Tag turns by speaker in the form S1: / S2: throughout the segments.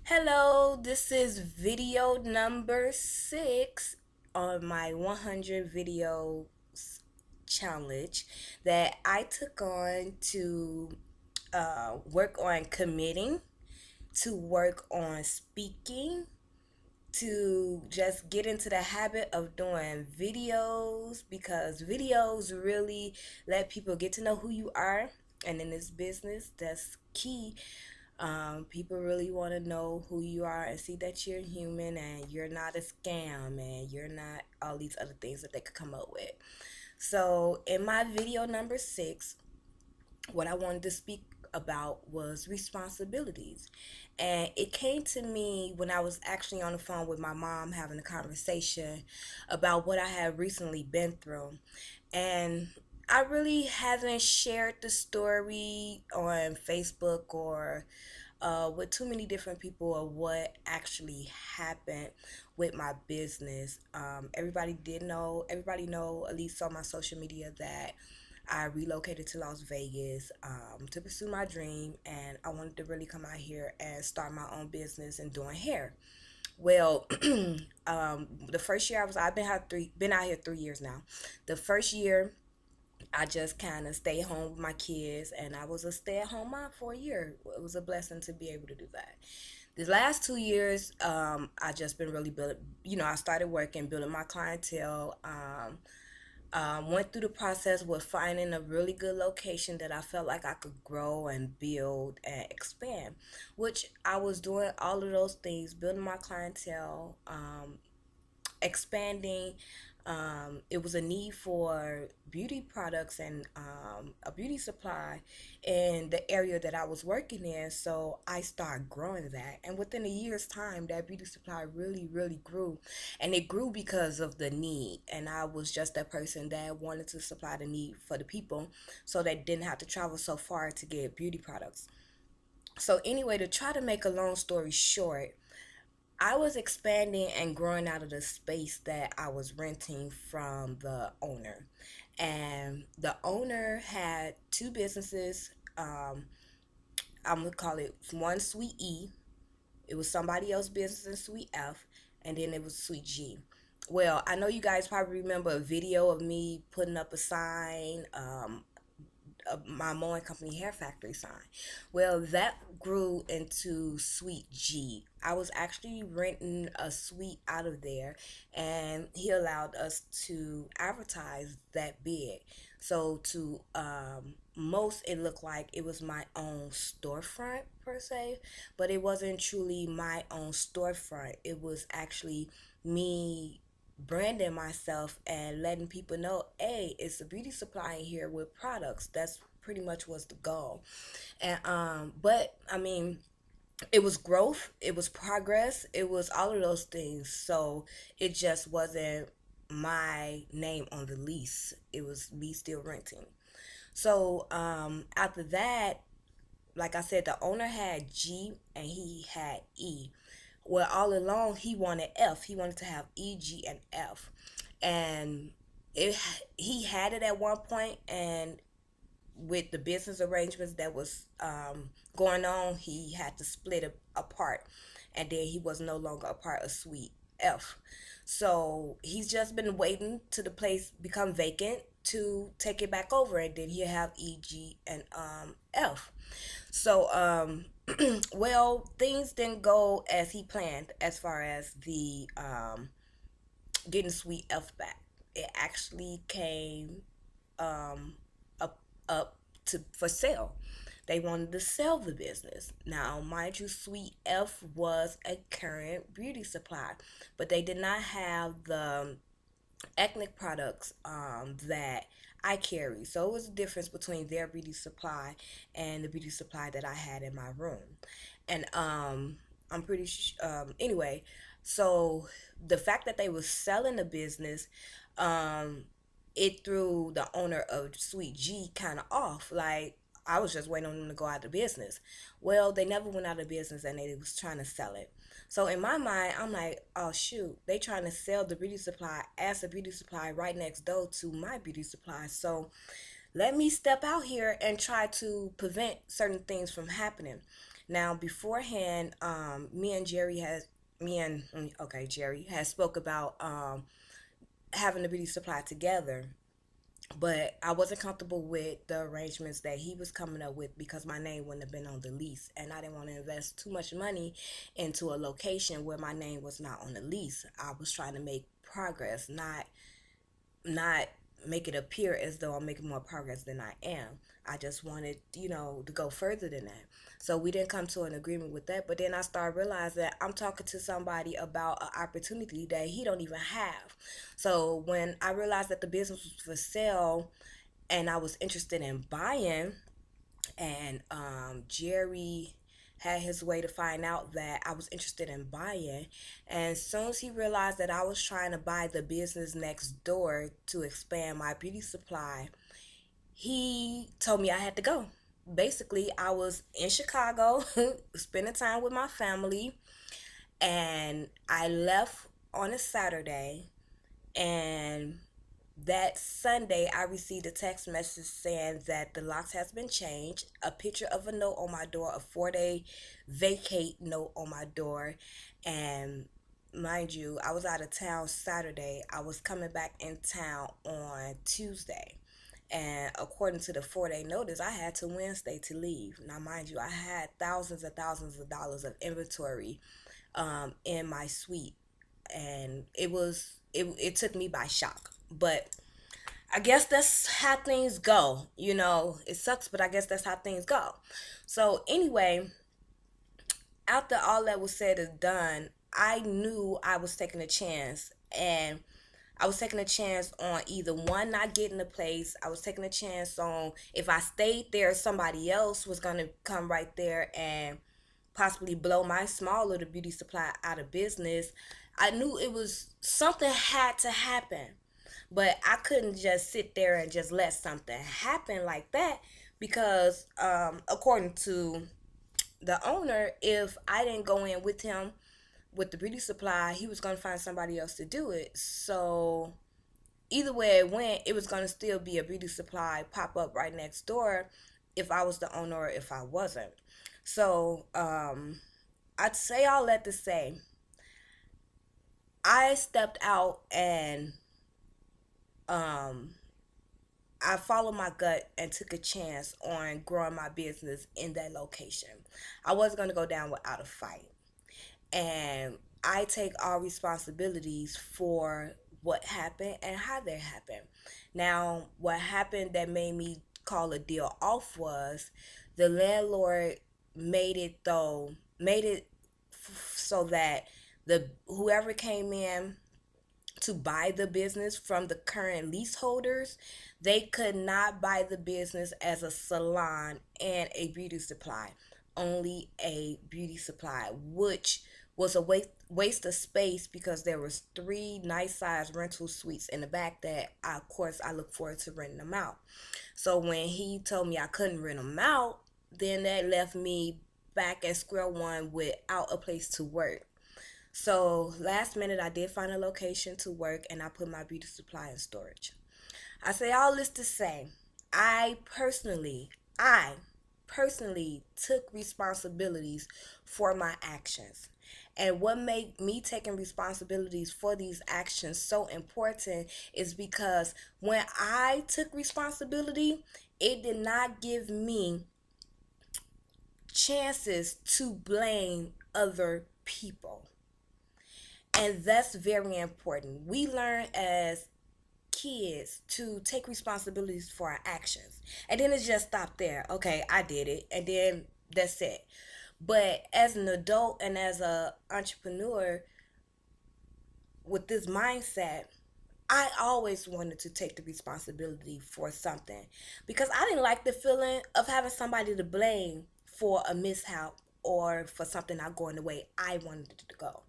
S1: Hello, this is video number 6 on my 100 videos challenge that I took on to work on committing, to work on speaking, to just get into the habit of doing videos because videos really let people get to know who you are. And in this business, that's key. People really want to know who you are and see that you're human and you're not a scam and you're not all these other things that they could come up with. So, in my video number 6, what I wanted to speak about was responsibilities. And it came to me when I was actually on the phone with my mom having a conversation about what I had recently been through. And I really haven't shared the story on Facebook or with too many different people of what actually happened with my business. Everybody know, at least on my social media, that I relocated to Las Vegas to pursue my dream, and I wanted to really come out here and start my own business and doing hair. Well, the first year been out here 3 years now. The first year I just kind of stayed home with my kids, and I was a stay-at-home mom for a year. It was a blessing to be able to do that. The last 2 years, I just been really building. I started working, building my clientele. Went through the process with finding a really good location that I felt like I could grow and build and expand, which I was doing all of those things, building my clientele, expanding. It was a need for beauty products and a beauty supply in the area that I was working in. So I started growing that. And within a year's time, that beauty supply really, really grew. And it grew because of the need. And I was just that person that wanted to supply the need for the people so they didn't have to travel so far to get beauty products. So, anyway, to try to make a long story short, I was expanding and growing out of the space that I was renting from the owner. And the owner had two businesses. I'm going to call it one Sweet E. It was somebody else's business in Sweet F. And then it was Sweet G. Well, I know you guys probably remember a video of me putting up a sign, my mowing company hair factory sign. Well, that grew into Sweet G. I was actually renting a suite out of there, and he allowed us to advertise that big. So to most, it looked like it was my own storefront per se, but it wasn't truly my own storefront. It was actually me branding myself and letting people know, hey, it's a beauty supply in here with products. That's pretty much was the goal. And but I mean, it was growth, it was progress, it was all of those things. So it just wasn't my name on the lease. It was me still renting. So after that, like I said, the owner had G and he had E. Well, all along he wanted F. He wanted to have E, G, and F, and it he had it at one point, and with the business arrangements that was going on, he had to split it apart, and then he was no longer a part of Suite F. So he's just been waiting to the place become vacant to take it back over, and then he'll have E, G, and F. So well, things didn't go as he planned as far as the getting Suite F back. It actually came up to for sale. They wanted to sell the business. Now, mind you, Sweet F was a current beauty supply, but they did not have the ethnic products that I carry. So it was a difference between their beauty supply and the beauty supply that I had in my room. And I'm pretty anyway, so the fact that they were selling the business, um, it threw the owner of Sweet G kind of off. Like, I was just waiting on them to go out of business. Well, they never went out of business, and they was trying to sell it. So in my mind, I'm like, oh shoot, they trying to sell the beauty supply as a beauty supply right next door to my beauty supply. So let me step out here and try to prevent certain things from happening. Now, beforehand, me and Jerry has me and okay, Jerry has spoke about having the beauty supply together, but I wasn't comfortable with the arrangements that he was coming up with because my name wouldn't have been on the lease, and I didn't want to invest too much money into a location where my name was not on the lease. I was trying to make progress, not make it appear as though I'm making more progress than I am. I just wanted, to go further than that. So we didn't come to an agreement with that. But then I started realizing that I'm talking to somebody about an opportunity that he don't even have. So when I realized that the business was for sale and I was interested in buying, and Jerry had his way to find out that I was interested in buying. And as soon as he realized that I was trying to buy the business next door to expand my beauty supply, he told me I had to go. Basically, I was in Chicago spending time with my family, and I left on a Saturday, and that Sunday, I received a text message saying that the locks has been changed, a picture of a note on my door, a 4-day vacate note on my door, and mind you, I was out of town Saturday. I was coming back in town on Tuesday. And according to the 4-day notice, I had to Wednesday to leave. Now, mind you, I had thousands and thousands of dollars of inventory in my suite, and it took me by shock. But I guess that's how things go. It sucks, but I guess that's how things go. So anyway, after all that was said and done, I knew I was taking a chance, and I was taking a chance on either one, not getting a place. I was taking a chance on if I stayed there, somebody else was gonna come right there and possibly blow my small little beauty supply out of business. I knew it was something had to happen. But I couldn't just sit there and just let something happen like that because, according to the owner, if I didn't go in with him with the beauty supply, he was going to find somebody else to do it. So either way it went, it was going to still be a beauty supply pop up right next door if I was the owner or if I wasn't. So I'd say all that to say, I stepped out and um, I followed my gut and took a chance on growing my business in that location. I wasn't going to go down without a fight. And I take all responsibilities for what happened and how that happened. Now, what happened that made me call a deal off was the landlord made it so that the whoever came in to buy the business from the current leaseholders, they could not buy the business as a salon and a beauty supply. Only a beauty supply, which was a waste of space because there was three nice size rental suites in the back that of course I look forward to renting them out. So when he told me I couldn't rent them out, then that left me back at square one without a place to work. So last minute, I did find a location to work, and I put my beauty supply in storage. I say all this to say, I personally, I personally took responsibilities for my actions. And what made me taking responsibilities for these actions so important is because when I took responsibility, it did not give me chances to blame other people. And that's very important. We learn as kids to take responsibilities for our actions. And then it's just stop there. Okay, I did it. And then that's it. But as an adult and as a entrepreneur with this mindset, I always wanted to take the responsibility for something because I didn't like the feeling of having somebody to blame for a mishap or for something not going the way I wanted it to go.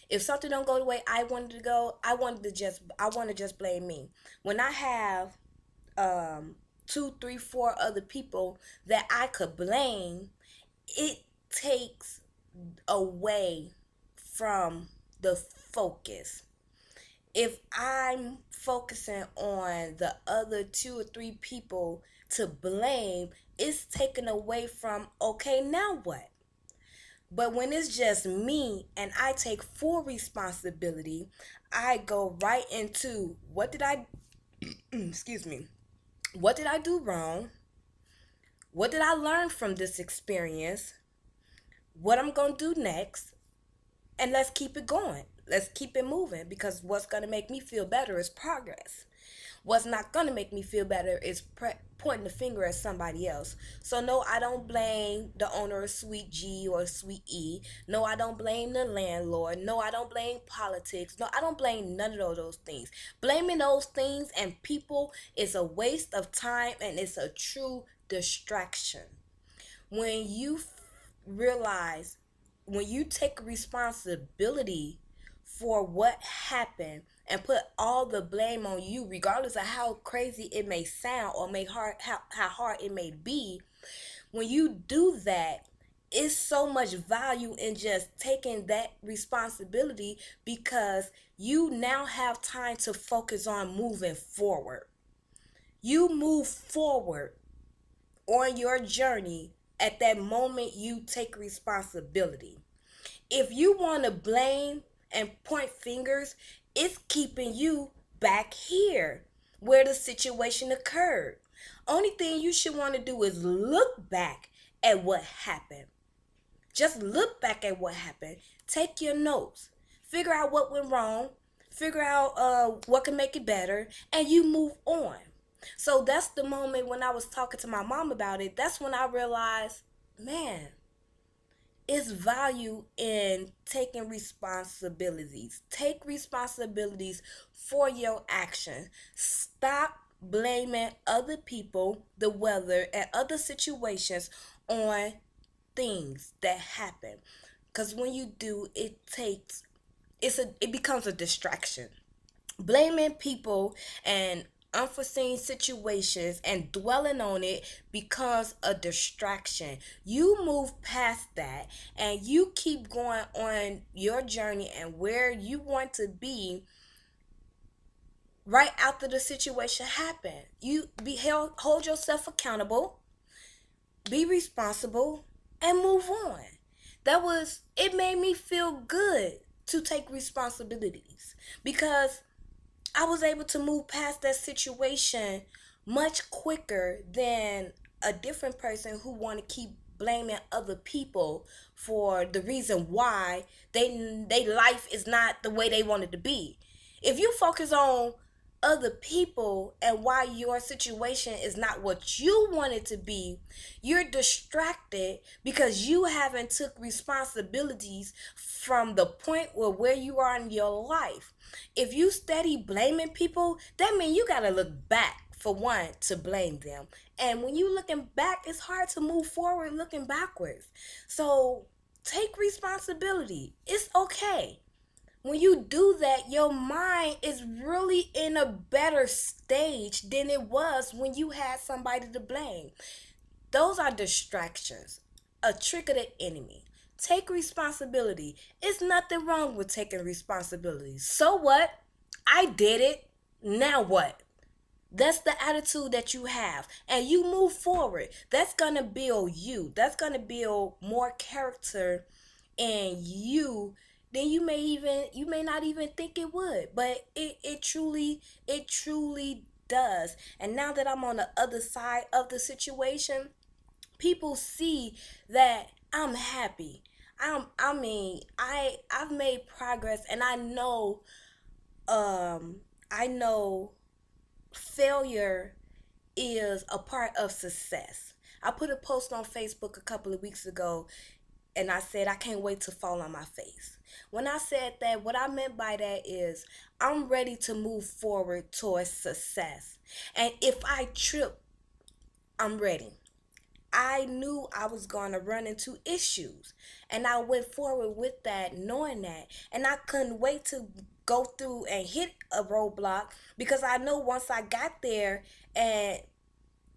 S1: If something don't go the way I wanted to go, I want to just blame me. When I have two, three, four other people that I could blame, it takes away from the focus. If I'm focusing on the other two or three people to blame, it's taken away from, okay, now what? But when it's just me and I take full responsibility, I go right into what did I excuse me. What did I do wrong? What did I learn from this experience? What I'm going to do next? And let's keep it going. Let's keep it moving because what's going to make me feel better is progress. What's not going to make me feel better is pointing the finger at somebody else. So, no, I don't blame the owner of Sweet G or Sweet E. No, I don't blame the landlord. No, I don't blame politics. No, I don't blame none of those things. Blaming those things and people is a waste of time and it's a true distraction. When you realize, when you take responsibility for what happened and put all the blame on you, regardless of how crazy it may sound or how hard it may be, when you do that, it's so much value in just taking that responsibility because you now have time to focus on moving forward. You move forward on your journey at that moment you take responsibility. If you want to blame and point fingers, it's keeping you back here where the situation occurred. Only thing you should want to do is look back at what happened. Just look back at what happened. Take your notes. Figure out what went wrong. Figure out what can make it better. And you move on. So that's the moment when I was talking to my mom about it. That's when I realized, man, it's value in taking responsibilities. Take responsibilities for your action. Stop blaming other people, the weather, and other situations on things that happen. Because when you do, it becomes a distraction. Blaming people and unforeseen situations and dwelling on it becomes a distraction. You move past that and you keep going on your journey and where you want to be right after the situation happened. Hold yourself accountable, be responsible, and move on. It made me feel good to take responsibilities because I was able to move past that situation much quicker than a different person who want to keep blaming other people for the reason why they life is not the way they wanted to be. If you focus on other people and why your situation is not what you want it to be, you're distracted because you haven't took responsibilities from the point where you are in your life. If you steady blaming people, that means you got to look back for one to blame them. And when you looking back, it's hard to move forward looking backwards. So take responsibility. It's okay. When you do that, your mind is really in a better stage than it was when you had somebody to blame. Those are distractions, a trick of the enemy. Take responsibility. It's nothing wrong with taking responsibility. So what? I did it. Now what? That's the attitude that you have. And you move forward. That's going to build you. That's going to build more character in you than you may not even think it would. But it truly does. And now that I'm on the other side of the situation, people see that I'm happy. I've made progress and I know failure is a part of success. I put a post on Facebook a couple of weeks ago and I said I can't wait to fall on my face. When I said that, what I meant by that is I'm ready to move forward towards success. And if I trip, I'm ready. I knew I was going to run into issues. And I went forward with that, knowing that. And I couldn't wait to go through and hit a roadblock because I know once I got there and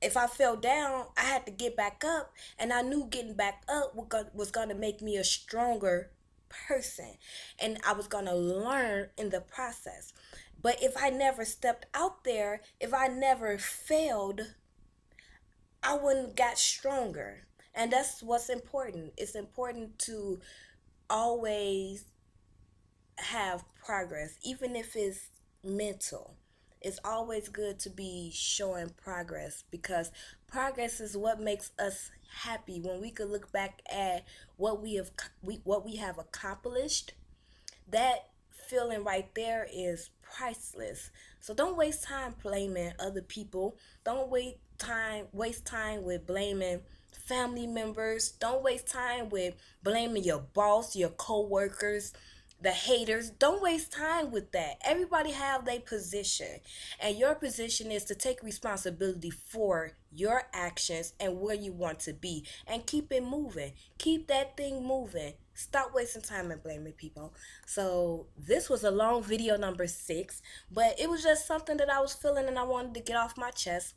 S1: if I fell down, I had to get back up. And I knew getting back up was going to make me a stronger person. And I was going to learn in the process. But if I never stepped out there, if I never failed, I wouldn't got stronger. And that's what's important. It's important to always have progress, even if it's mental. It's always good to be showing progress, because progress is what makes us happy. When we could look back at what we have accomplished, that feeling right there is priceless. So don't waste time blaming other people. Don't waste time with blaming family members. Don't waste time with blaming your boss, your co-workers, the haters. Don't waste time with that. Everybody have their position, and your position is to take responsibility for your actions and where you want to be, and keep it moving. Keep that thing moving. Stop wasting time and blaming people. So this was a long video, number 6, but it was just something that I was feeling and I wanted to get off my chest.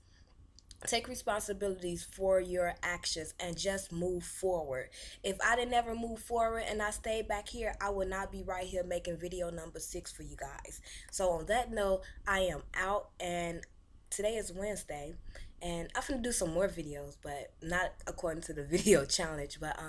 S1: Take responsibilities for your actions and just move forward. If I didn't ever move forward and I stayed back here, I would not be right here making video number 6 for you guys. So on that note, I am out, and today is Wednesday, and I'm gonna do some more videos, but not according to the video challenge. But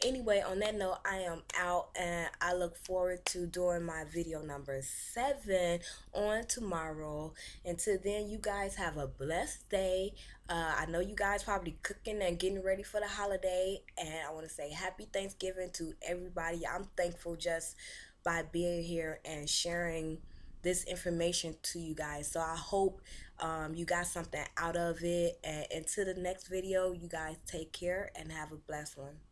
S1: anyway, on that note, I am out, and I look forward to doing my video number 7 on tomorrow. Until then, you guys have a blessed day. I know you guys probably cooking and getting ready for the holiday, and I want to say happy Thanksgiving to everybody. I'm thankful just by being here and sharing this information to you guys. So I hope you got something out of it. And until the next video, you guys take care and have a blessed one.